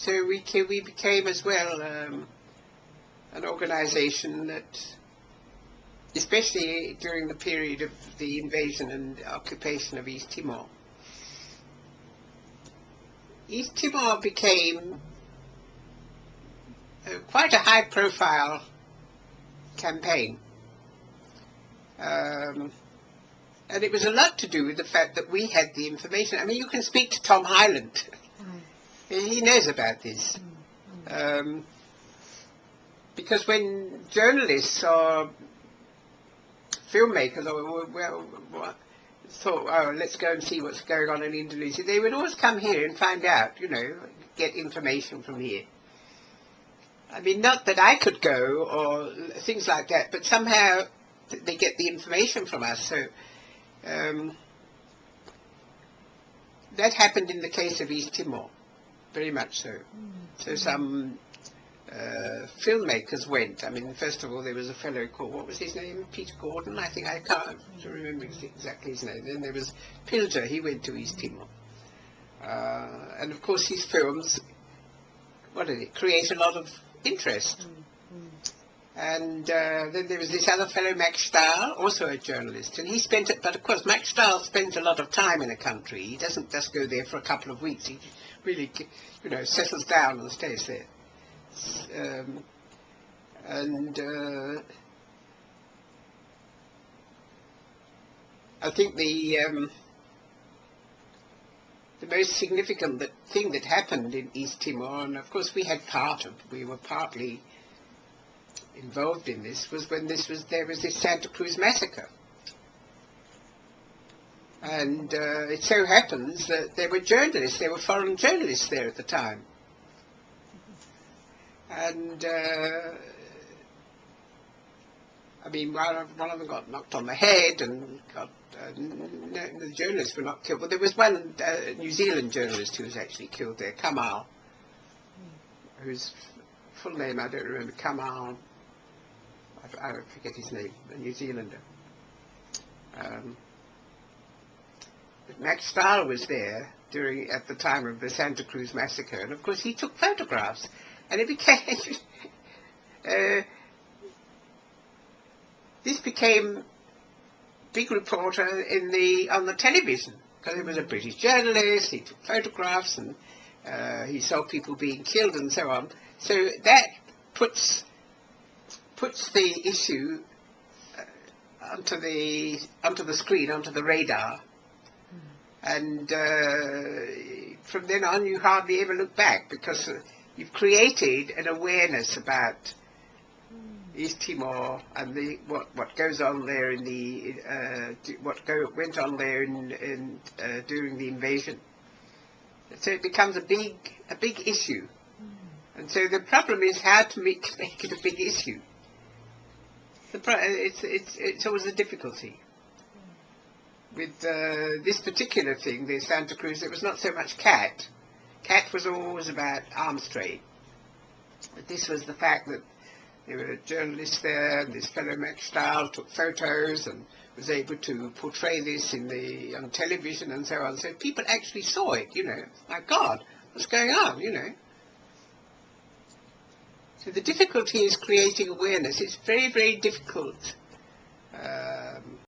So we became as well an organisation that, especially during the period of the invasion and occupation of East Timor, East Timor became quite a high-profile campaign. And it was a lot to do with the fact that we had the information. I mean, you can speak to Tom Hyland. He knows about this. Because when journalists or filmmakers thought, oh, let's go and see what's going on in Indonesia, they would always come here and find out, you know, get information from here. I mean, not that I could go or things like that, but somehow they get the information from us. So that happened in the case of East Timor, very much so. So some filmmakers went. I mean, first of all, there was a fellow called, what was his name? Peter Gordon, I think. I can't remember exactly his name. Then there was Pilger, he went to East Timor. And of course his films, what did it, create a lot of interest. And then there was this other fellow, Max Stahl, also a journalist, and he spent it, but of course Max Stahl spent a lot of time in a country. He doesn't just go there for a couple of weeks. He really, you know, settles down and stays there. I think the most significant thing that happened in East Timor, and of course we were partly involved in this, was when there was this Santa Cruz massacre. And it so happens that there were foreign journalists there at the time. And I mean, one of them got knocked on the head, and the journalists were not killed. Well, there was one New Zealand journalist who was actually killed there, Carmel, whose full name I don't remember, Carmel, I forget his name, a New Zealander. But Max Stahl was there at the time of the Santa Cruz massacre, and of course he took photographs, and it became this became big reporter on the television, because he was a British journalist. He took photographs, and he saw people being killed and so on. So that puts the issue onto the screen, onto the radar, and from then on you hardly ever look back, because you've created an awareness about East Timor and what goes on there in went on there during the invasion. So it becomes a big issue, and so the problem is how to make it a big issue. It's always a difficulty. With this particular thing, the Santa Cruz, it was not so much CAT. CAT was always about arms trade. But this was the fact that there were journalists there, and this fellow Max Stahl took photos and was able to portray this on television and so on. So people actually saw it, you know. My God, what's going on, you know. So the difficulty is creating awareness. It's very, very difficult